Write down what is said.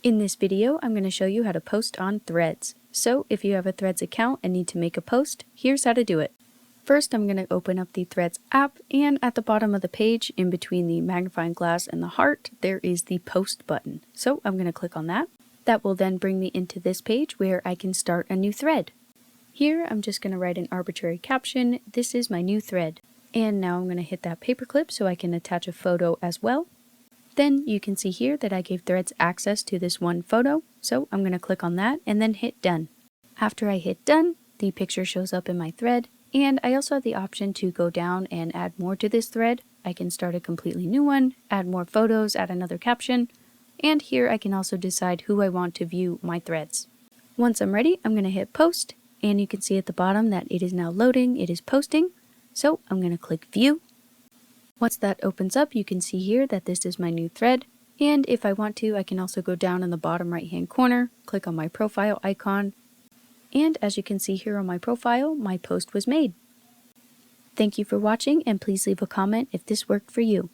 In this video, I'm going to show you how to post on Threads. So if you have a Threads account and need to make a post, here's how to do it. First, I'm going to open up the Threads app, and at the bottom of the page, in between the magnifying glass and the heart, there is the post button. So I'm going to click on that. That will then bring me into this page where I can start a new thread. Here, I'm just going to write an arbitrary caption. This is my new thread. And now I'm going to hit that paperclip so I can attach a photo as well. Then you can see here that I gave Threads access to this one photo, so I'm going to click on that and then hit done. After I hit done, the picture shows up in my thread, and I also have the option to go down and add more to this thread. I can start a completely new one, add more photos, add another caption, and here I can also decide who I want to view my threads. Once I'm ready, I'm going to hit post, and you can see at the bottom that it is now loading, it is posting, so I'm going to click view. Once that opens up, you can see here that this is my new thread, and if I want to, I can also go down in the bottom right hand corner, click on my profile icon, and as you can see here on my profile, my post was made. Thank you for watching, and please leave a comment if this worked for you.